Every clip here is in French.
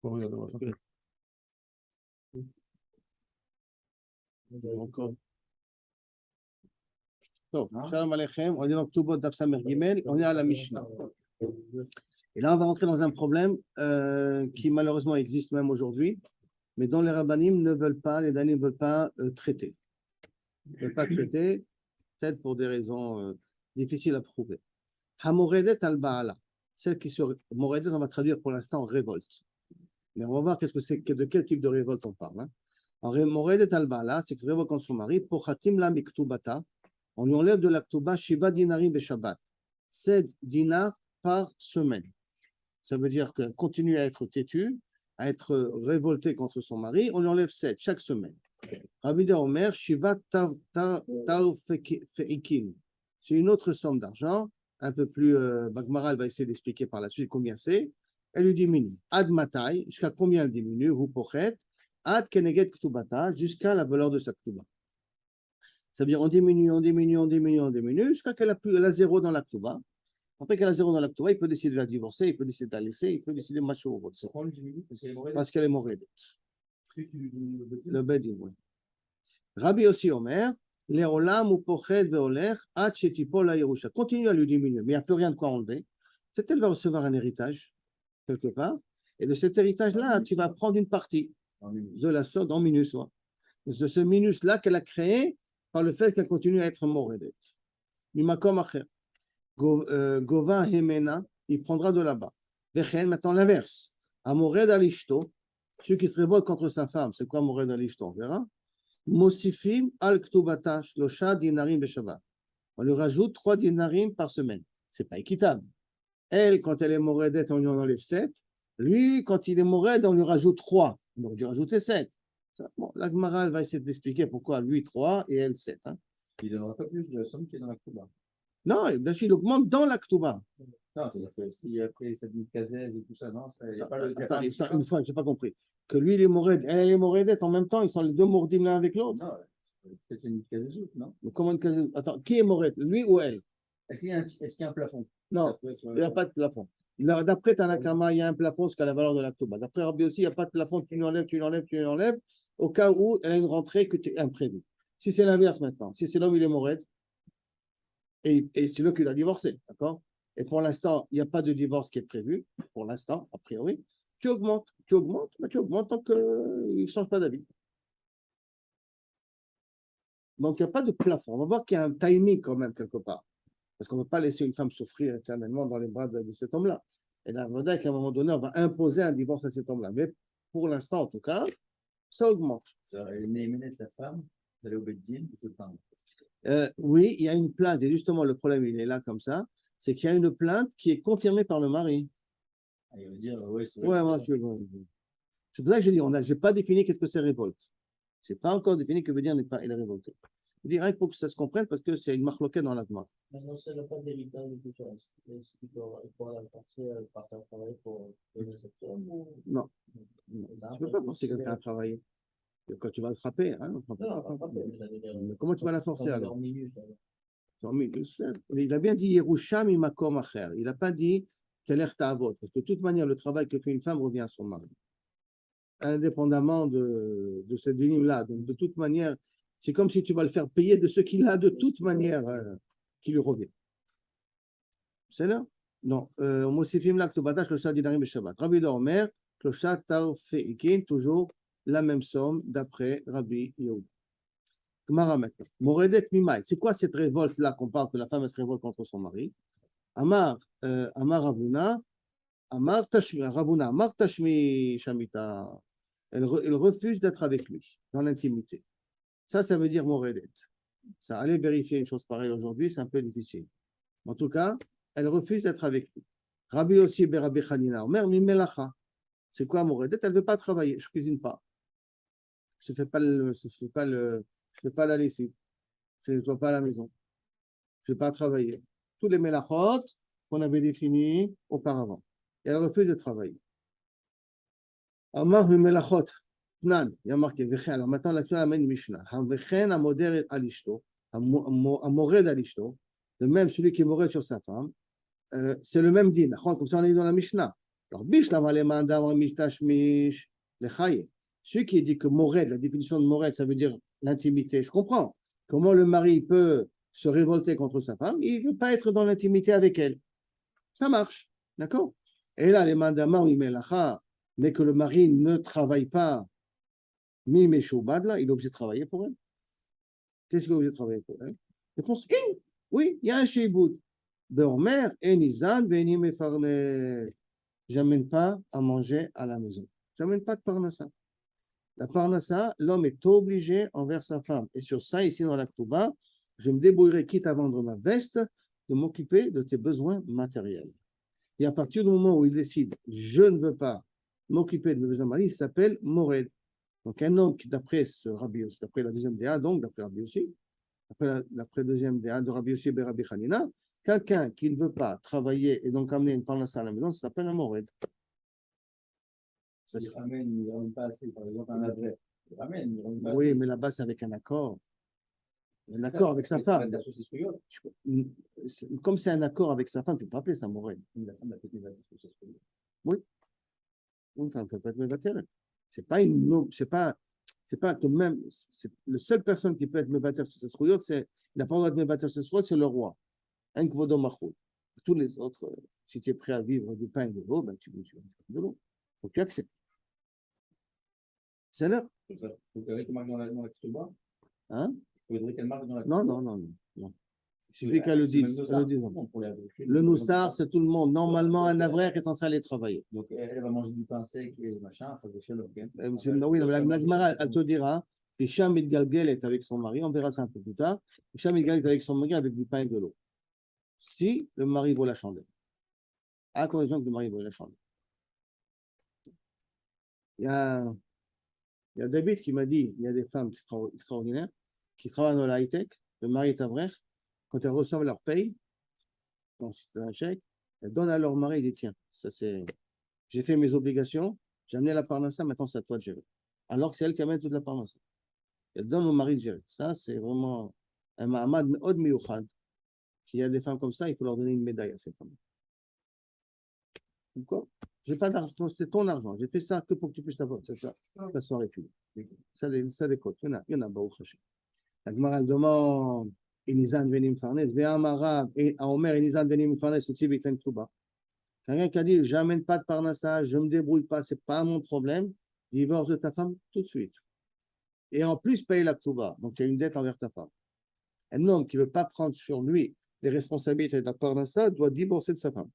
Encore. Shalom Aleichem, on est dans Ktubot Daf Samer Gimel, on est à la Mishnah. Et là, on va rentrer dans un problème qui malheureusement existe même aujourd'hui, mais dont les rabbanim ne veulent pas, les danim ne veulent pas traiter. Ils ne veulent pas traiter, peut-être pour des raisons difficiles à prouver. Hamoredet al-Ba'ala, celle qui se. Moredet, on va traduire pour l'instant en révolte. Mais on va voir qu'est-ce que c'est, de quel type de révolte on parle. Hein. Moredet al-Ba'ala, c'est que se révolte contre son mari, pour Hatim la miktubata, on lui enlève de la ktuba Shiva dinarim be Shabbat, 7 dinars par semaine. Ça veut dire qu'elle continue à être têtue, à être révoltée contre son mari, on lui enlève 7 chaque semaine. Rabbi Omer, Shiva Feikim. C'est une autre somme d'argent, un peu plus. Bagmara, elle va essayer d'expliquer par la suite combien c'est. Elle lui diminue. Ad matai, jusqu'à combien elle diminue? Vous pochet. Ad keneget ktubata, jusqu'à la valeur de sa ktuba. Ça veut dire on diminue, jusqu'à qu'elle a 0 dans la ktuba. Après qu'elle a 0 dans la ktuba, il peut décider de la divorcer, il peut décider de la laisser, il peut décider de marcher au vote. Parce qu'elle est mourette. Le bedin, oui. Rabbi aussi Omer, Leolam ou Pochet veoler, Ad shetipol la Yerusha. Continue à lui diminuer, mais il n'y a plus rien de quoi enlever. Peut-être qu'elle va recevoir un héritage, quelque part, et de cet héritage-là, tu vas prendre une partie de la somme en minus, ouais. De ce minus-là qu'elle a créé par le fait qu'elle continue à être moredet. Mimakom acher. Gova Hemena, il prendra de là-bas. Vechen, maintenant l'inverse. Amored alishto, celui qui se révolte contre sa femme, c'est quoi Mored alishto? On verra. Mosifim al ktubata shlosha dinarim beshavat. On lui rajoute 3 dinarim par semaine. C'est pas équitable. Elle, quand elle est moredet, on lui en enlève 7. Lui, quand il est mored, on lui rajoute 3. On aurait dû rajouter 7. Bon, la Gemara va essayer d'expliquer pourquoi lui 3 et elle 7. Hein. Il ne donnera pas plus de somme qu'il est dans la Ktuba. Non, bien sûr, il augmente dans la Ktuba. Non, c'est-à-dire que si après ça dit Kazez et tout ça, non, il n'y a pas le. Attends, une fois, je n'ai pas compris. Que lui, il est mored, elle est moredette en même temps, ils sont les deux mordim l'un avec l'autre. Non, peut-être une Kazez, non? Mais comment une Kazez? Attends, qui est mored, lui ou elle? Est-ce qu'il y a un plafond? Non, il n'y a pas de plafond. D'après Tanakama, il y a un plafond jusqu'à la valeur de la Ktuba. D'après Rabbi aussi, il n'y a pas de plafond, tu l'enlèves, au cas où elle a une rentrée que tu es imprévue. Si c'est l'inverse maintenant, si c'est l'homme, il est mored, et c'est l'homme qui l'a divorcé, d'accord? Et pour l'instant, il n'y a pas de divorce qui est prévu, pour l'instant, a priori. Tu augmentes tant qu'il ne change pas d'avis. Donc, il n'y a pas de plafond. On va voir qu'il y a un timing quand même quelque part. Parce qu'on ne peut pas laisser une femme souffrir éternellement dans les bras de cet homme-là. Et là, on va dire qu'à un moment donné, on va imposer un divorce à cet homme-là. Mais pour l'instant, en tout cas, ça augmente. Elle est menée sa femme, d'aller au Beddin, il faut le prendre. Oui, il y a une plainte. Et justement, le problème, il est là comme ça. C'est qu'il y a une plainte qui est confirmée par le mari. Ah, il veut dire, oui, c'est vrai. Ouais, c'est pour ça que je dis, je n'ai pas défini qu'est-ce que c'est révolte. Je n'ai pas encore défini que veut dire il est révolté. Je dis rien pour que ça se comprenne parce que c'est une marloquette dans la Gemara. Maintenant, ça n'a pas d'héritage et tout ça. Est-ce qu'il faut la forcer à partir travailler pour donner cette somme ou... Non. Tu ne peux pas forcer quelqu'un à travailler. Quand tu vas le frapper, hein, mais comment tu vas la forcer alors? Il a bien dit Yerusham imakom acher. Il n'a pas dit Teler ta'avot. Parce que de toute manière, le travail que fait une femme revient à son mari. Indépendamment de cette ligne-là. Donc, de toute manière, c'est comme si tu vas le faire payer de ce qu'il a de toute manière qui lui revient. C'est là? Non. Mosifim la ktubata shlosha dinarim beshabbat. Rabbi Omer, shlosha tarfeikin, toujours la même somme d'après Rabbi Yehuda. Gemara maintenant. Moredet mimai. C'est quoi cette révolte-là qu'on parle que la femme se révolte contre son mari? Amar Ravuna, Amar Tashmi Shamita. Elle refuse d'être avec lui dans l'intimité. Ça veut dire Moredet. Ça, aller vérifier une chose pareille aujourd'hui, c'est un peu difficile. En tout cas, elle refuse d'être avec lui. Rabbi aussi, Rabbi Chanina, Omer, Mimelacha. C'est quoi Moredet? Elle ne veut pas travailler. Je ne cuisine pas. Je ne fais pas la lessive. Je ne nettoie pas la maison. Je ne vais pas travailler. Tous les melachot qu'on avait définis auparavant. Et elle refuse de travailler. Amar melachot. Nan, il y a marqué Vechen. Alors maintenant, là, tu amènes une Mishnah. Vechen amored alishto. Amored alishto. De même, celui qui est mored sur sa femme. C'est le même din. Comme ça, on est dans la Mishnah. Alors, bish la malemanda wa mishtashmish le chaye. Celui qui dit que mored, la définition de mored, ça veut dire l'intimité. Je comprends. Comment le mari peut se révolter contre sa femme? Il ne veut pas être dans l'intimité avec elle. Ça marche. D'accord? Et là, les mandaments, oui, mais que le mari ne travaille pas, mais il est obligé de travailler pour elle. Qu'est-ce qu'il est obligé de travailler pour elle? Réponse, oui, il y a un shiboud. Beomer, enizan, veni mefarne. J'amène pas à manger à la maison. J'amène pas de parnassa. La parnassa, l'homme est obligé envers sa femme. Et sur ça, ici dans la Ktouba, je me débrouillerai, quitte à vendre ma veste, de m'occuper de tes besoins matériels. Et à partir du moment où il décide, je ne veux pas m'occuper de mes besoins matériels, il s'appelle Mored. Donc un homme qui, d'après ce Rabbi aussi, d'après la deuxième DA, donc d'après Rabbi aussi, d'après la deuxième DA de Rabbi aussi et Rabbi Hanina, quelqu'un qui ne veut pas travailler et donc amener une parnassa à la maison, ça s'appelle un Mored. Il ramène, il ne ramène pas assez, par exemple, un adresse. Il ramène, il ramène pas Oui, assez. mais là-bas, c'est avec un accord. Un C'est accord ça, avec sa mais femme. la source est souillante. Comme c'est un accord avec sa femme, tu ne peux pas appeler ça Mored. La femme a fait des actes sur ce souillante. Oui, une femme peut pas être mévatère. C'est pas une, c'est pas que même, c'est la seule personne qui peut être mévatère sur cette rouillotte, c'est, il n'a pas le droit de mévatère sur cette rouillotte, c'est le roi. Un kvodo machou. Tous les autres, si tu es prêt à vivre du pain et de l'eau, ben tu vas de l'eau. Faut que tu acceptes. C'est l'heure. C'est ça. Il faudrait qu'elle marque dans la Ketouba. Hein? Il faudrait qu'elle marque dans la Non, Ketouba. non, non, non, non. Il suffit qu'elle le dise. Le Elle le dise. non, pour les adultes. Le noussard, c'est tout le monde. Normalement, un avraire est censé aller travailler. Donc, elle va manger du pain sec et machin, ça va chez l'homme. Oui, mais la Gemara, elle te dira, Hicham Galgel est avec son mari, on verra ça un peu plus tard. Hicham Galgel est avec son mari avec du pain et de l'eau. Si le mari vaut la chandelle, à condition que le mari vaut la chandelle. Il y a David qui m'a dit, il y a des femmes extraordinaires qui travaillent dans la high-tech, le mari est avraire, quand elles reçoivent leur paye, donc c'est un chèque, elles donnent à leur mari et disent, tiens, ça c'est, j'ai fait mes obligations, j'ai amené la parnassa, maintenant c'est à toi de gérer. Alors que c'est elle qui amène toute la parnassa. Elle donne au mari de gérer. Ça, c'est vraiment un ma'amad od miyuchad. Qu'il y a des femmes comme ça, il faut leur donner une médaille à ces femmes. Pourquoi? J'ai pas d'argent, c'est ton argent. J'ai fait ça que pour que tu puisses avoir, c'est ça, la soirée publique. Ça décote. Il y en a, Baruch Hashem. La Gemara demande, Inizan venim farnes, ve'amara, et Omer, Inizan venim farnes, aussi biten tuba. Quelqu'un qui a dit, j'amène pas de parnassa, je me débrouille pas, c'est pas mon problème, divorce de ta femme tout de suite. Et en plus, paye la tuba. Donc, il y a une dette envers ta femme. Un homme qui ne veut pas prendre sur lui les responsabilités de la parnassa doit divorcer de sa femme.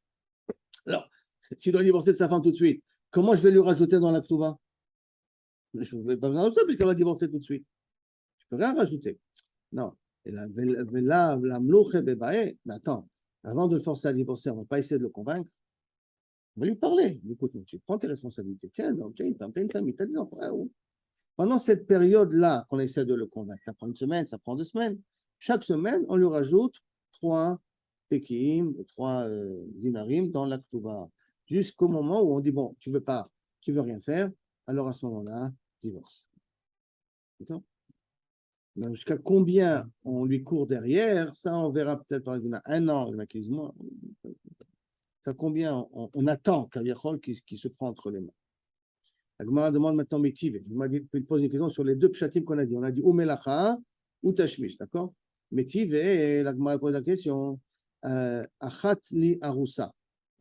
Alors, s'il doit divorcer de sa femme tout de suite, comment je vais lui rajouter dans la Ktouba? Je ne vais pas besoin de ça puisqu'elle va divorcer tout de suite. Je ne peux rien rajouter. Non. Et là, mais attends, avant de le forcer à divorcer, on ne va pas essayer de le convaincre. On va lui parler. Écoute, tu prends tes responsabilités. Tiens, donc, tu as une famille, tu as des enfants. Pendant cette période-là qu'on essaie de le convaincre, ça prend une semaine, ça prend 2 semaines. Chaque semaine, on lui rajoute 3 pekim, 3 dinarim dans la Ktouba. Jusqu'au moment où on dit, bon, tu veux rien faire, alors à ce moment-là, divorce. D'accord? Jusqu'à combien on lui court derrière, ça on verra peut-être par exemple 1 an, il y en a 15 mois. Ça combien on attend Kaviachol qui se prend entre les mains. La Gemara demande maintenant Métive. Il pose une question sur les 2 pshatim qu'on a dit. On a dit ou Melacha ou Tashmish, d'accord? Métive, et la Gemara pose la question Achat li Arusa.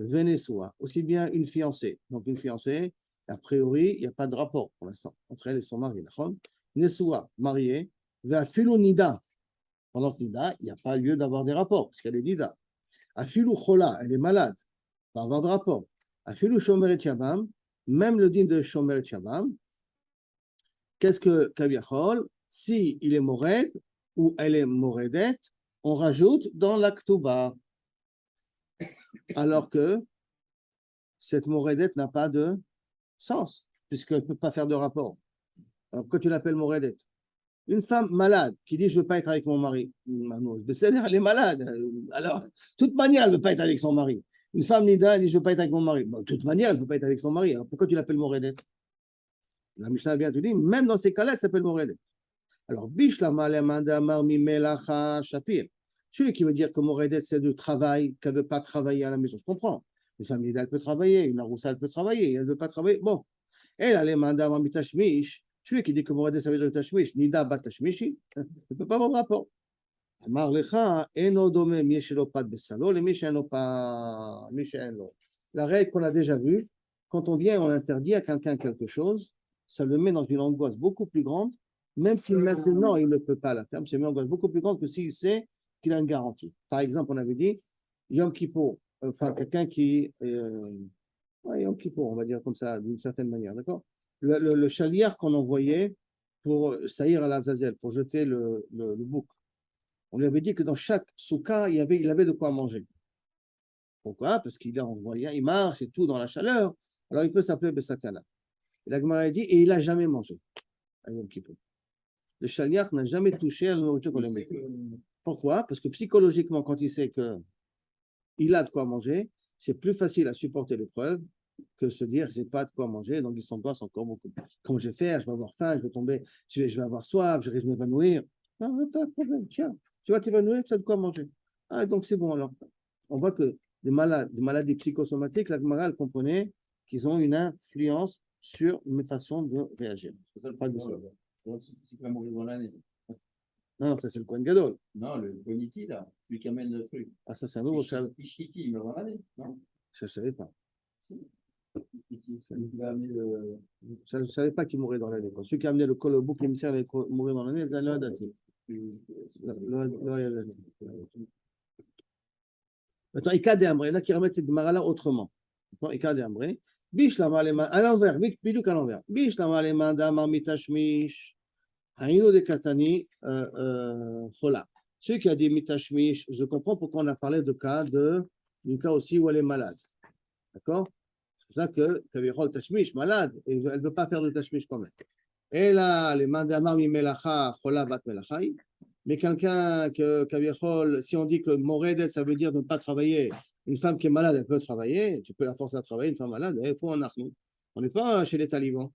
Venezuela, aussi bien une fiancée. Donc une fiancée, a priori, il n'y a pas de rapport pour l'instant entre elle et son mari. Nesua, mariée, Ve'afilu Nida. Pendant que Nida, il n'y a pas lieu d'avoir des rapports, parce qu'elle est Nida. Afilu Chola, elle est malade, pas avoir de rapport. Afilu Shomer et Shabam, même le din de Shomer et Shabam, qu'est-ce que Kaviachol? Si il est Mored ou elle est Moredette, on rajoute dans la Ktouba. Alors que cette Moredette n'a pas de sens, puisqu'elle ne peut pas faire de rapport. Alors pourquoi tu l'appelles Moredette? Une femme malade qui dit je ne veux pas être avec mon mari, elle est malade. Alors, de toute manière, elle ne veut pas être avec son mari. Une femme nida, elle dit je ne veux pas être avec mon mari. De toute manière, elle ne peut pas être avec son mari. Alors pourquoi tu l'appelles Moredette? La Mishnah vient te dire, même dans ces cas-là, elle s'appelle Moredette. Alors, Bishlama Lemandamar Mimelacha Shapir. Celui qui veut dire que Moredette, c'est de travail, qu'elle ne veut pas travailler à la maison, je comprends. Une femme nida, elle peut travailler. Une aroussa, elle peut travailler. Elle ne veut pas travailler. Bon. Elle a les mandats avant mitashmish. Celui qui dit que Moredet, ça veut dire tashmish. Nida bat tashmishi. Il ne peut pas avoir de rapport. Amar lecha, eno dome, mieshelo pat besalo, le misheno pas. La règle qu'on a déjà vue, quand on vient, on interdit à quelqu'un quelque chose, ça le met dans une angoisse beaucoup plus grande, même si maintenant il ne peut pas la faire, c'est une angoisse beaucoup plus grande que s'il sait qu'il a une garantie. Par exemple, on avait dit Yom Kippour, enfin quelqu'un qui. Ouais, Yom Kippour, on va dire comme ça, d'une certaine manière, d'accord? Le chaliard qu'on envoyait pour saïr à l'Azazel, pour jeter le bouc, on lui avait dit que dans chaque soukha, il avait de quoi manger. Pourquoi? Parce qu'il est envoyé, il marche et tout dans la chaleur, alors il peut s'appeler Bessakana. Et la Gemara dit, et il n'a jamais mangé à Yom Kippour. Le chaliard n'a jamais touché à la nourriture qu'on lui mettait. Pourquoi? Parce que psychologiquement, quand il sait qu'il a de quoi manger, c'est plus facile à supporter l'épreuve que se dire j'ai pas de quoi manger, donc il s'angoisse encore beaucoup. Comment je vais faire? Je vais avoir faim, je vais tomber, je vais avoir soif, je risque de m'évanouir. Non, pas de problème, tiens, tu vas t'évanouir, tu as de quoi manger. Ah, donc c'est bon alors. On voit que des maladies psychosomatiques, la Gemara, elle comprenait qu'ils ont une influence sur mes façons de réagir. C'est ça le problème. C'est qu'il va mourir dans l'année. Non, ça c'est le Kohen Gadol. Non, le Boniti, là, lui qui amène le truc. Ah, ça c'est un nouveau chal. Ishiti, il meurt dans l'année, non? Je ne savais pas. Il va amener le. Je ne savais pas qu'il mourait dans l'année. Celui qui a amené le bouc émissaire allait mourir dans l'année, c'est le dati. Maintenant, Ika Ambré, là qui remettent cette Gemara-là autrement. Ika Ambré, Bish la malema, à l'envers, Bidouk à l'envers. Bish la malema d'Amar mitashmish, Haïno de Katani, Chola. Celui qui a dit mitashmish, je comprends pourquoi on a parlé du cas aussi où elle est malade. D'accord? C'est pour ça que Kavirol Tashmish, malade, elle ne veut pas faire de Tashmish quand même. Et là, les mandamar mi melacha, chola bat melachai. Mais quelqu'un que Kavirol, si on dit que Moredet, ça veut dire ne pas travailler, une femme qui est malade, elle peut travailler, tu peux la forcer à travailler, une femme malade, il faut en arnou. On n'est pas chez les talibans.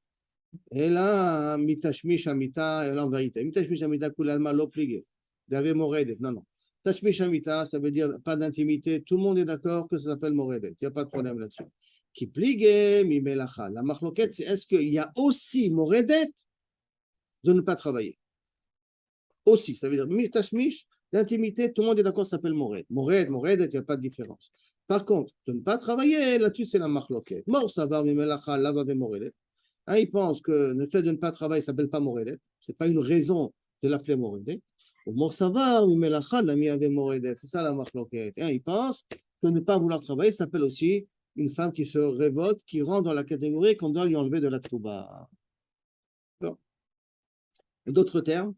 Et là, mitashmish amita, et là en vérité, mitashmish amita kulalma l'obligé. D'avait Moredet, non, non. Tashmish amita, ça veut dire pas d'intimité, tout le monde est d'accord que ça s'appelle Moredet, il n'y a pas de problème là-dessus. Qui pligue mi melacha. La marloquette, c'est est-ce qu'il y a aussi Moredet de ne pas travailler? Aussi, ça veut dire mitashmish, d'intimité, tout le monde est d'accord, ça s'appelle Mored. Moredet, il n'y a pas de différence. Par contre, de ne pas travailler, là-dessus, c'est la marloquette. Mort savar mi melacha, lava ve Moredet. Il pense que le fait de ne pas travailler ne s'appelle pas Moredet. Ce n'est pas une raison de l'appeler Moredet. Mort savar mi melacha, nami ave Moredet. C'est ça la marloquette. Il pense que ne pas vouloir travailler s'appelle aussi une femme qui se révolte, qui rentre dans la catégorie qu'on doit lui enlever de la trouba. D'autres termes,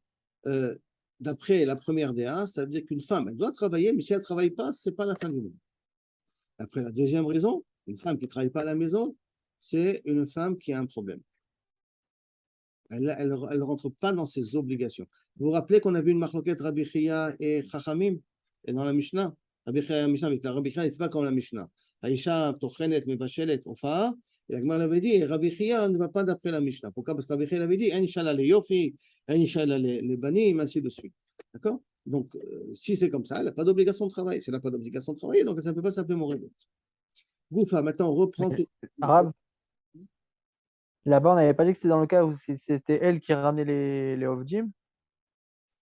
d'après la première DA, ça veut dire qu'une femme, elle doit travailler, mais si elle ne travaille pas, ce n'est pas la fin du monde. Après la deuxième raison, une femme qui ne travaille pas à la maison, c'est une femme qui a un problème. Elle ne rentre pas dans ses obligations. Vous vous rappelez qu'on a vu une marloquette Rabbi Chia et Chachamim et dans la Mishnah? Rabbi Chia et la Mishnah, avec la Rabbi Chia n'était pas comme la Mishnah. Aïcha, Tochenet, Mevashelet, Ofa. Et la Gemara avait dit, Rabbi Chia ne va pas d'après la Mishnah. Pourquoi? Parce que Rabbi Chia avait dit, Inshallah les Yofi, Inshallah les Banim, ainsi de suite. D'accord? Donc, si c'est comme ça, elle n'a pas d'obligation de travail. Si elle n'a pas d'obligation de travailler, donc ça ne peut pas s'appeler Moredet. Goufa, maintenant on reprend tout. Arabe. Là-bas, on n'avait pas dit que c'était dans le cas où c'était elle qui ramenait les Ovdim.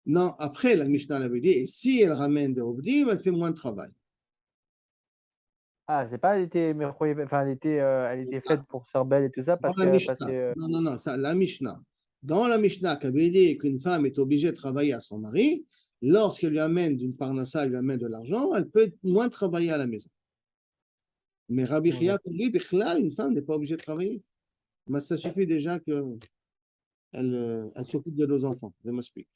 Non, après, la Mishnah l'avait dit, et si elle ramène des Ovdim, elle fait moins de travail. Ah, c'est pas, elle était faite pour se faire belle et tout ça, parce Dans la Mishnah. que Non, ça, la Mishnah. Dans la Mishnah, qui avait dit qu'une femme est obligée de travailler à son mari, lorsqu'elle lui amène d'une parnassa, elle lui amène de l'argent, elle peut moins travailler à la maison. Mais Rabbi Chia, pour lui, une femme n'est pas obligée de travailler. Mais ça suffit déjà qu'elle s'occupe de nos enfants. Je m'explique.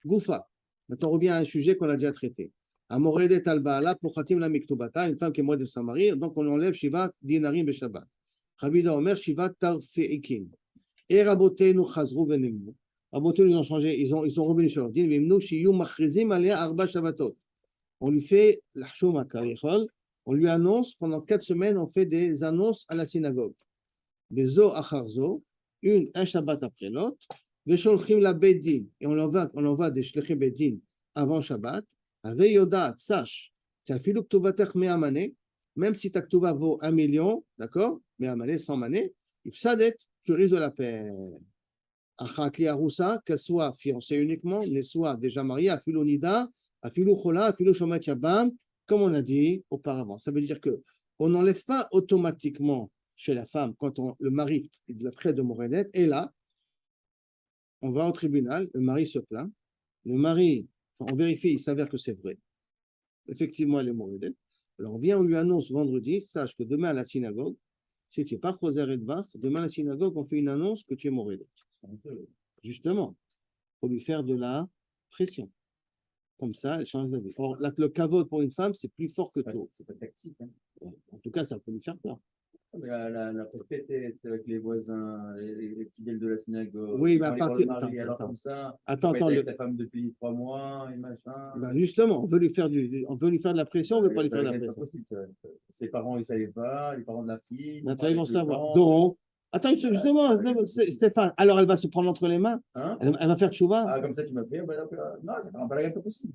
Goufa. Maintenant, on revient à un sujet qu'on a déjà traité. Amoredet al-Ba'ala pour Khatim la Miktubata, une femme qui est morte de son mari, donc on enlève Shiva Dinarim be Shabbat. Rabida Omer Shiva Tarfeikin. Et Rabotenu Chazru Venemu. Rabotenu, ils ont changé, ils sont revenus sur leur din, Vimnu Shiyu Machrizim Alea Arba Shabbatot. On lui fait l'Hshum HaKarichol, on lui annonce, pendant 4 semaines, on fait des annonces à la synagogue. Bezo Acharzo, un Shabbat après l'autre, Vesholchim la Beddin, et on envoie des Shlechim Beddin avant Shabbat. Avec Yoda, sache, tu as filou que tu vas te même si ta Ktuva vaut 1 million, d'accord, mais à mané, 100 mané, il sadet, tu risques de la paix. Achat li aroussa, qu'elle soit fiancée uniquement, ne soit déjà mariée, à filou nida, à filou chola, à filou shomat yabam, comme on a dit auparavant. Ça veut dire que on n'enlève pas automatiquement chez la femme quand le mari la traite de Morédet, et là, on va au tribunal, le mari se plaint, le mari, on vérifie, il s'avère que c'est vrai. Effectivement, elle est Morédet. Alors, on vient, on lui annonce vendredi, sache que demain à la synagogue, si tu n'es pas Choser et Dvar, demain à la synagogue, on fait une annonce que tu es Morédet. Justement, pour lui faire de la pression. Comme ça, elle change d'avis. Or, le kavod pour une femme, c'est plus fort que tout. C'est pas tactique. Hein. En tout cas, ça peut lui faire peur. Mais la propriété avec les voisins, les fidèles de la synagogue. Oui, mais à quand partir. les mari, alors comme ça, Attends, tu avec ta femme depuis 3 mois et machin. Ben justement, on veut lui faire de la pression, on ne veut pas lui faire de la pression. Possible, ses parents, ils ne savaient pas, les parents de la fille. Maintenant, ils vont savoir. Donc, attends, justement, Stéphane, alors elle va se prendre entre les mains, Hein? elle va faire tchouva. Ah, comme ça, tu m'as pris. Ben, non, ça ne pas possible.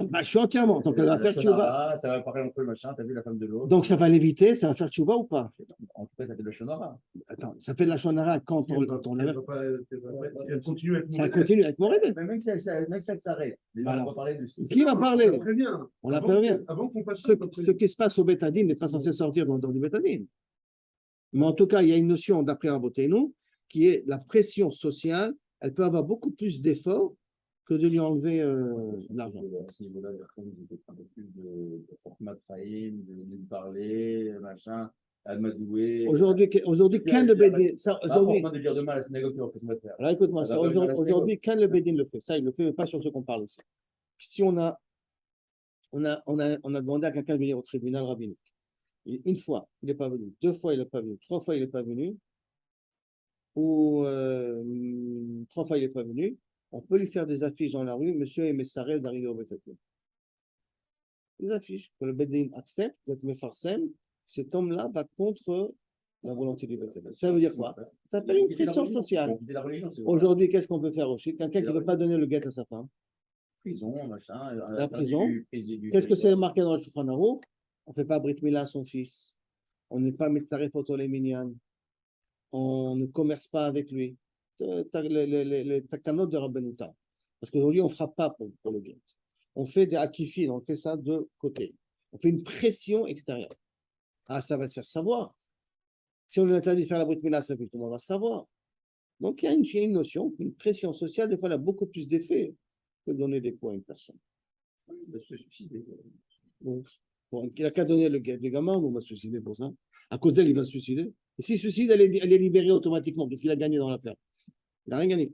Bah, je suis entièrement, donc elle va faire tchouva. Ça va parler entre le machin, tu as vu la femme de l'autre. Donc ça va l'éviter, ça va faire tchouva ou pas? En tout cas, ça fait de la shonara. Attends, ça fait de la shonara quand on l'a. Elle continue à être Ça continue avec mon rêve. Mais même si ça s'arrête, on va parler de ce Qui va parler? On la prévient. Avant qu'on fasse Ce qui se passe au bétadine n'est pas censé sortir dans du bétadine. Mais en tout cas, il y a une notion d'après Rabotenu qui est la pression sociale. Elle peut avoir beaucoup plus d'efforts que de lui enlever l'argent. À ce niveau-là, il y a un peu plus de format de faïm, de lui parler, machin, à m'adouer. Aujourd'hui, quand le bédine. Aujourd'hui. De dire demain à la synagogue, tu vas faire ce faire. Alors écoute-moi, aujourd'hui, quand le bédine le fait, ça, il ne le fait pas sur ce qu'on parle ici. Si on a demandé à quelqu'un de venir au tribunal rabbinique, une fois, il n'est pas venu, 2 fois, il n'est pas venu, 3 fois, il n'est pas venu, ou 3 fois, il n'est pas venu, on peut lui faire des affiches dans la rue, monsieur et Messarel d'arriver au Bétadine. Des affiches que le Bédine accepte d'être Mefarsem, cet homme-là va contre la volonté du Bétadine. Ça veut dire quoi? Ça s'appelle une pression sociale. Aujourd'hui, qu'est-ce qu'on peut faire aussi? Quelqu'un qui ne veut pas donner le guet à sa femme. Prison, machin. La prison. Qu'est-ce que c'est marqué dans le Shulchan Aruch? On ne fait pas Brit Mila à son fils. On n'est pas Metzaref Otole Minyan. On ne commerce pas avec lui. Les takanot de Rabbenuta. Parce qu'aujourd'hui, on ne frappe pas pour le guet. On fait des akifines, on fait ça de côté. On fait une pression extérieure. Ah, ça va se faire savoir. Si on lui interdit de faire la Brit Mila, ça fait tout le monde va savoir. Donc, il y a une notion, une pression sociale, des fois, elle a beaucoup plus d'effet que donner des coups à une personne. Il va se suicider. Bon, il n'a qu'à donner le gamin, on va se suicider pour ça. À cause d'elle, il va se suicider. Et s'il se suicide, elle est libérée automatiquement. Qu'est-ce qu'il a gagné dans l'affaire? Il n'a rien gagné.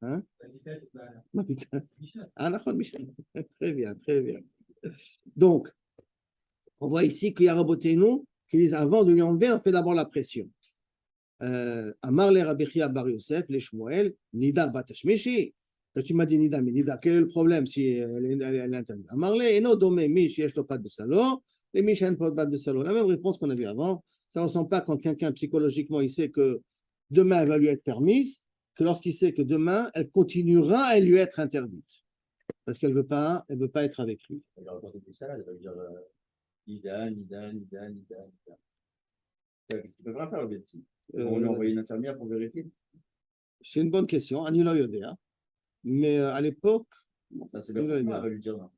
Hein? Ma putain. Ah, d'accord, Michel. Très bien, très bien. Donc, on voit ici qu'il y a Rabotenu qui disent avant de lui enlever, on fait d'abord la pression. Amar le Rabbi Chia bar Yosef, les Shmuel, Nida batashmishi. Tu m'as dit Nida, mais Nida, quel est le problème si elle est interdite? Amar le eno dome mi sheyesh lo pat besalo, et mi she'en pat besalo. La même réponse qu'on a vue avant. Ça ne ressemble pas quand quelqu'un psychologiquement il sait que demain elle va lui être permise, que lorsqu'il sait que demain elle continuera à lui être interdite. Parce qu'elle veut pas être avec lui. Elle va raconter tout ça, elle va dire Nida. Qu'est-ce qu'il peut vraiment faire le médecin? On lui a envoyé une infirmière pour vérifier. C'est une bonne question, Anilo Yodea. Mais à l'époque, c'est l'infirmière, elle va lui dire non.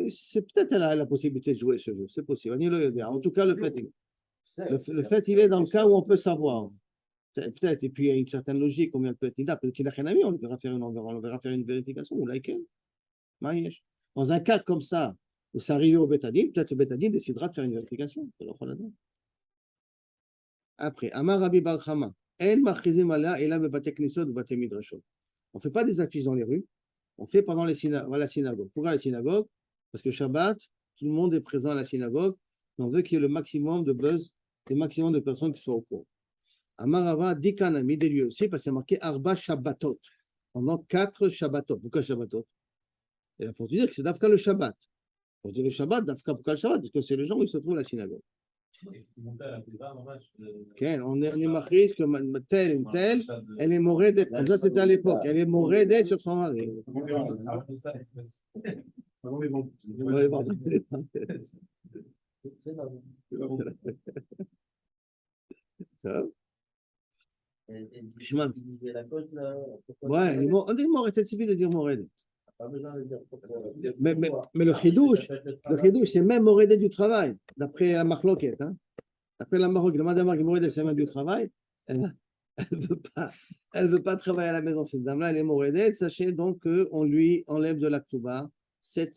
C'est peut-être elle a la possibilité de jouer ce jeu, c'est possible. Anilo Yodea. En tout cas, le fait, il est dans le cas où on peut savoir. Peut-être, et puis il y a une certaine logique, combien peut être Nida, peut-être qu'il n'a rien à on verra faire une vérification, ou like dans un cas comme ça, où c'est arrivé au Bétadine, peut-être le Bétadine décidera de faire une vérification. Après, Amar Rabbi Bar Chama, on ne fait pas des affiches dans les rues, on fait pendant la synagogue. Pourquoi la synagogue? Parce que Shabbat, tout le monde est présent à la synagogue, et on veut qu'il y ait le maximum de buzz, le maximum de personnes qui soient au courant. Amarava Dikanami des lieux aussi, parce que c'est marqué Arba Shabbatot, pendant 4 Shabbatot. Pourquoi Shabbatot? Et là, pour te dire que c'est Dafka le Shabbat. Pour dire le Shabbat, Dafka pourquoi le Shabbat? Parce que c'est le jour où il se trouve à la synagogue. Okay, on est marqué que telle une telle, elle est morédette. Comme ça, c'était à l'époque. Elle est morédette sur son mari. C'est là. טוב. Je disais la cause là. Ouais, on dit Moredet, il suffit de dire Moredet. Pas besoin de dire pourquoi. Mais le chidouche, c'est même Moredet du travail, d'après la marloquette. Hein. Après la Maroc, la madame qui Moredet, c'est même du travail. Elle veut pas travailler à la maison, cette dame-là, elle est Moredet. Sachez donc qu'on lui enlève de la Ktuba 7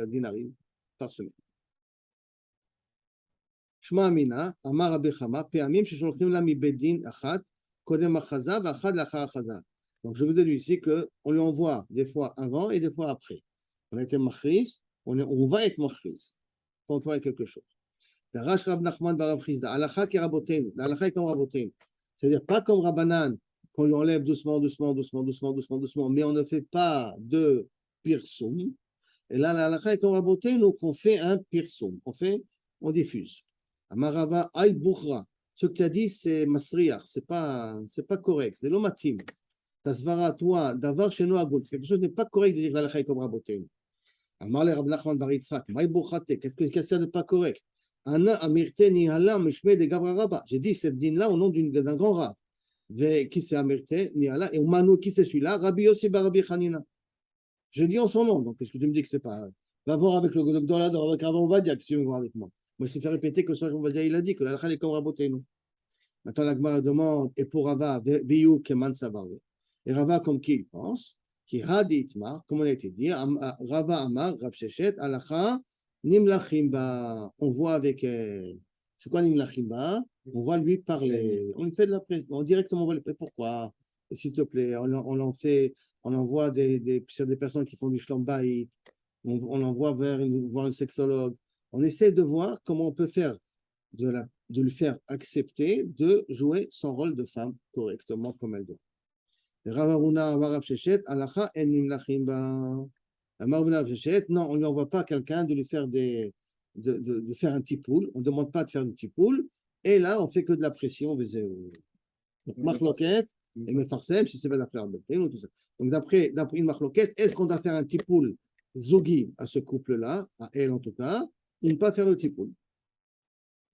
dinarim par semaine. Shma Amina, Amar Rabbi Chama, Pe'amim shesholochim la mi bedin achat, kodem achaza, v'achad lachar achaza. Donc je vous dis ici qu'on lui envoie des fois avant et des fois après. On a été machriz, on va être machriz quand on voit quelque chose. Darash Rab Nachman Barav Chizda, alacha ki rabotenu, l'alacha est comme rabotenu. C'est-à-dire pas comme Rabbanan, qu'on lui enlève doucement, mais on ne fait pas de pirsum. Et là, l'alacha est comme rabotenu, qu'on fait un pirsum, on diffuse. Amarava Aïd Bukhra, ce que tu as dit, c'est masriach, c'est pas correct, c'est l'omatim. Tasvara, toi, d'avoir chez nous à Goud, quelque chose n'est pas correct de dire l'alacha est comme rabotenu. Amar le Rab Nachman Bar Yitzhak, Maï Bukhate, qu'est-ce qu'il y a de pas correct? J'ai dit cette dîne-là au nom d'un grand rab. Qui c'est Amirte, Nihala, et Manu, qui c'est celui-là? Rabbi Yossi bar Rabbi Hanina. Je dis en son nom, donc est-ce que tu me dis que c'est pas. Va voir avec le docteur là, avec Rav Ovadia, si tu veux voir avec moi. Moi, je t'ai fait répéter que Rav Ovadia, il a dit que la halakha est comme Rabotenu. Maintenant, la Gemara demande, et pour Rava, Biyu Keman Savaré. Et Rava, comme qui il pense, qui Hadi Itmar, comme on a été dit, Rava Amar, Rav Shechet, halakha. Nimlachimba, on voit avec. C'est quoi Nimlachimba? On va lui parler. On lui fait de la pression. Directement, on va lui parler. Pourquoi? S'il te plaît, on envoie des personnes qui font du shlambaï. On l'envoie voir un sexologue. On essaie de voir comment on peut faire, de lui faire accepter de jouer son rôle de femme correctement comme elle doit. Ravaruna, Varav Shechet, Alacha en Nimlachimba. Non, on ne lui envoie pas quelqu'un de lui faire de faire un tipoul. On ne demande pas de faire du tipoul. Et là, on fait que de la pression. Donc, marloquette et mefarsem, si c'est pas d'après Arbetin, tout ça. Donc, d'après une marloquette, est-ce qu'on doit faire un tipoul zogi à ce couple-là, à elle en tout cas, ou ne pas faire le tipoul?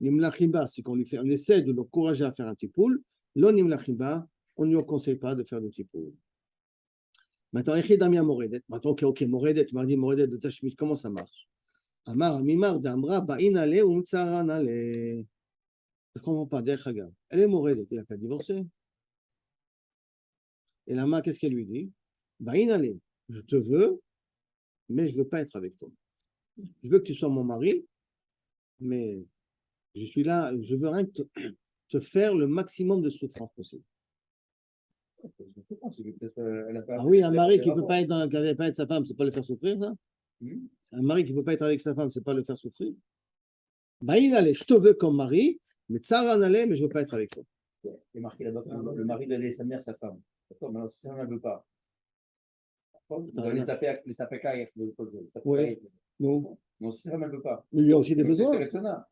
Nimlachimba, c'est qu'on on essaie de l'encourager à faire un tipoul. Lo nimlachimba, on ne lui conseille pas de faire le tipoul. Maintenant, Echidamia Moredet. Maintenant, ok, Moredet, tu m'as dit Moredet de Tashmit, comment ça marche? Amar, Amimar, Damra, Ba'in Ale, Umtsaran Ale. Je ne comprends pas, Derchaga. Elle est Moredet, il n'a qu'à divorcer. Et la main, qu'est-ce qu'elle lui dit? Ba'in Ale, je te veux, mais je ne veux pas être avec toi. Je veux que tu sois mon mari, mais je suis là, je veux rien que te faire le maximum de souffrance possible. Ah oui, un mari qui ne peut pas être sa femme, c'est pas le faire souffrir, ça? Un mari qui ne peut pas être avec sa femme, c'est pas le faire souffrir? Bah, il allait, je te veux comme mari, mais tsaran allait, mais je ne veux pas être avec toi. Il est marqué là-bas que le mari doit donner sa mère, sa femme. D'accord, maintenant, si sa femme ne veut pas. Les sapékas, Oui. Non. Non, si sa femme ne veut pas. Mais il a aussi des besoins.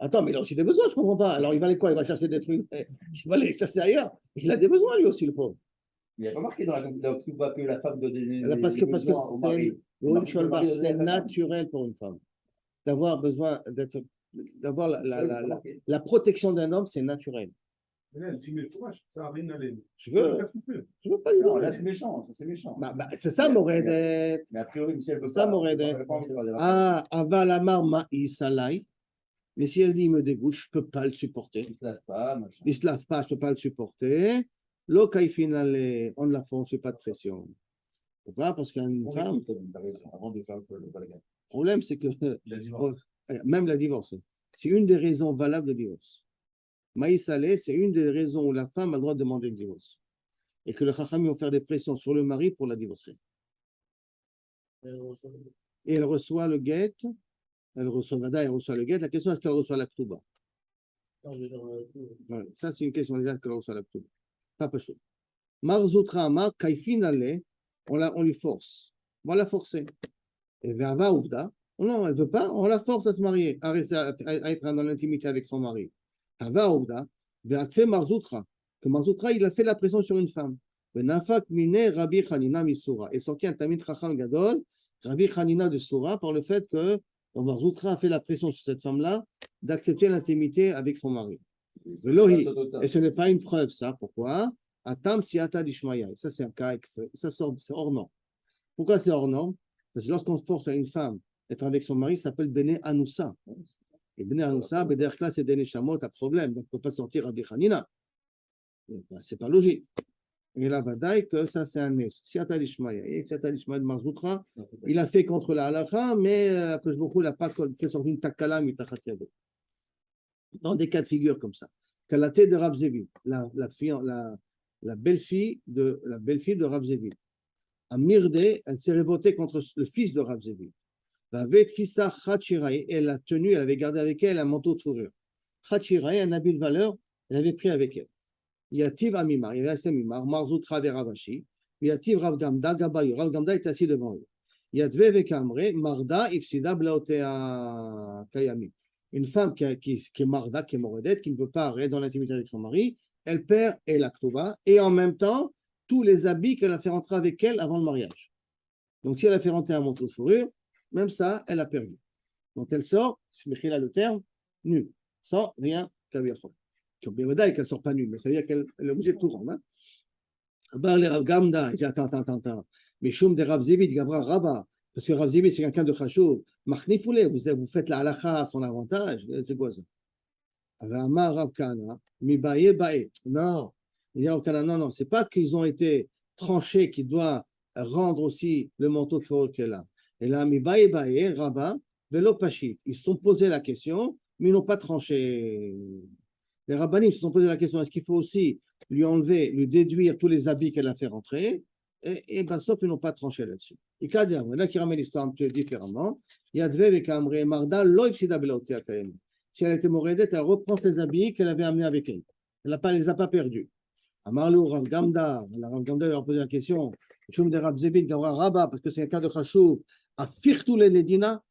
Attends, mais il a aussi des besoins, je ne comprends pas. Alors il va aller quoi? Il va chercher des trucs. Il va aller chercher ailleurs. Il a des besoins lui aussi, le pauvre. Il n'y a pas marqué dans la Ktuba que la femme doit donner parce que au mari. c'est naturel pour une femme d'avoir besoin d'avoir la protection d'un homme, c'est naturel. Tu mets le fromage, ça n'a rien à l'air. Je veux pas lui Non, donner. là c'est méchant, ça c'est méchant. C'est ça, Moredet. Mais a priori, si elle peut Ça, pas, Moredet. elle a pas envie de voir des Ah, Avalamar Maïsalai. Mais si elle dit il me dégoûte, je ne peux pas le supporter. Il ne se lave pas, machin. Il ne se lave pas, je ne peux pas le supporter. L'okaïfinale, on ne la fait, on ne fait pas de pression. Pourquoi? Parce qu'une femme, Avant de faire le balagan. le problème, c'est que même la divorce, c'est une des raisons valables de divorce. Maïsalé, c'est une des raisons où la femme a le droit de demander le divorce. Et que le Chacham vont faire des pressions sur le mari pour la divorcer. Et elle reçoit le guet, elle reçoit le guet. La question, est-ce qu'elle reçoit la Ktuba? Ça, c'est une question déjà qu'elle reçoit la Ktuba. Pas possible. Marzoutra Amar, Kaifin Ale, on lui force. On va la forcer. Et Verva Ouvda, non, elle ne veut pas, on la force à se marier, à être dans l'intimité avec son mari. Verva Ouvda, Verakfe Marzoutra, que Marzoutra, il a fait la pression sur une femme. Venafak Mine Rabbi Hanina Misura. Et sorti un Tamid Chacham Gadol, Rabbi Hanina de Soura, par le fait que Marzoutra a fait la pression sur cette femme-là d'accepter l'intimité avec son mari. Et ce n'est pas une preuve, ça. Pourquoi? Atam siata dishmaya. Ça, c'est un cas ça sort, c'est hors norme. Pourquoi c'est hors norme? Parce que lorsqu'on force à une femme d'être avec son mari, ça s'appelle Bene Anoussa. Et Bene Anoussa, d'ailleurs, là, c'est Dene Shamot, à problème. Donc, on ne peut pas sortir à Bichanina. C'est pas logique. Et là, Vadaï, que ça, c'est un nes. Siata dishmaya. Et siata dishmaya de Marzoutra, il a fait contre la halakha, mais après beaucoup, il n'a pas fait sortir une takala mitachat yado. Dans des cas de figure comme ça. Kalaté de Rav Zevi, la belle-fille de Rav Zevi. À Mirde, elle s'est révoltée contre le fils de Rav Zevi. Elle a tenu, elle avait gardé avec elle un manteau de fourrure. Chachirai, un habit de valeur, elle avait pris avec elle. Yativ Amimar, il restait Mimar, Marzoutra Veravashi. Yativ Rav Gamda, Gabayou. Rav Gamda est assis devant eux. Yadve Vekamre, Marda, Ifsida Blaotea Kayami. Une femme qui est marda, qui est moredette, qui ne veut pas rester dans l'intimité avec son mari, elle perd et la ktouba, et en même temps, tous les habits qu'elle a fait rentrer avec elle avant le mariage. Donc, si elle a fait rentrer un manteau de fourrure, même ça, elle a perdu. Donc, elle sort, c'est écrit là le terme, nue, sans rien kaviachol. Bien qu'elle ne sort pas nue, mais ça veut dire qu'elle est obligée de tout rendre. Les Rav Gamda, attends. Mais Choum de Rav Zévid, Gavra Rabba, parce que Rav Zévid, c'est quelqu'un de Chachou. Machnifoulé, vous faites la halakha à son avantage. C'est quoi ça? Rama Rav Kana, Mibaye Bae. Non, il y a aucun. Non, c'est pas qu'ils ont été tranchés qui doit rendre aussi le manteau de fourrure qu'elle a. Et là, Mibaye Bae, Rabba, Velo Pashit. Ils se sont posé la question, mais ils n'ont pas tranché. Les rabbinim se sont posé la question, est-ce qu'il faut aussi lui enlever, lui déduire tous les habits qu'elle a fait rentrer? Et ben, sauf ils n'ont pas tranché là-dessus. Et là qui ramène l'histoire un peu différemment. Si elle était moredette, elle reprend ses habits qu'elle avait amenés avec elle. Elle les a pas perdus. Amarlou Rav Gamda, Rav Gamda leur a posé la question. Choum de Rav Zebid, Gavra Rabba, parce que c'est un cas de Chachou, à firtou les Ledina,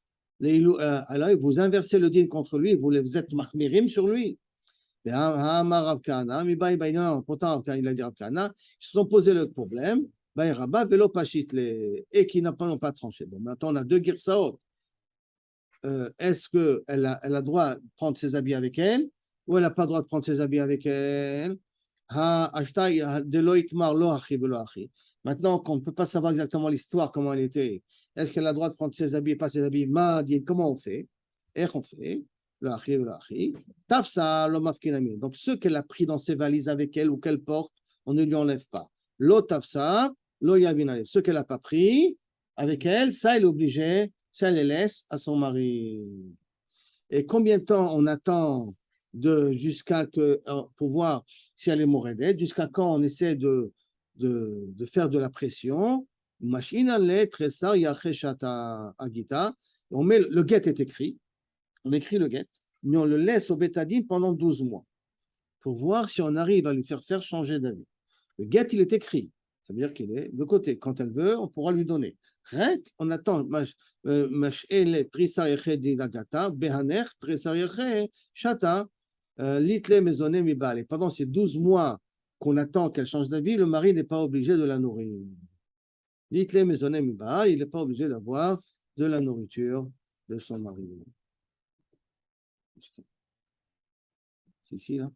alors vous inversez le din contre lui, vous êtes mahmirim sur lui. Pourtant, il a dit Rav Kana, ils se sont posé le problème. Et qui n'ont pas tranché. Bon, maintenant, on a deux girsaot. Est-ce qu'elle a droit de prendre ses habits avec elle ou elle n'a pas le droit de prendre ses habits avec elle? Maintenant, qu'on ne peut pas savoir exactement l'histoire, comment elle était, est-ce qu'elle a le droit de prendre ses habits et pas ses habits? Comment on fait? Et on fait Tafsa, donc ceux qu'elle a pris dans ses valises avec elle ou qu'elle porte, on ne lui enlève pas. Lo tafsa, lo yavinale. Ceux qu'elle n'a pas pris avec elle, ça, elle est obligée, ça, elle les laisse à son mari. Et combien de temps on attend jusqu'à pour voir si elle est moredette, jusqu'à quand on essaie de faire de la pression? Machine tressa yacheshata agita. On met le guet est écrit, on écrit le guet, mais on le laisse au bétadine pendant 12 mois pour voir si on arrive à lui faire changer d'avis. Le guet, il est écrit. Ça veut dire qu'il est de côté. Quand elle veut, on pourra lui donner. Rien qu'on attend. Pendant ces 12 mois qu'on attend qu'elle change d'avis, le mari n'est pas obligé de la nourrir. Il n'est pas obligé d'avoir de la nourriture de son mari. C'est ici, là.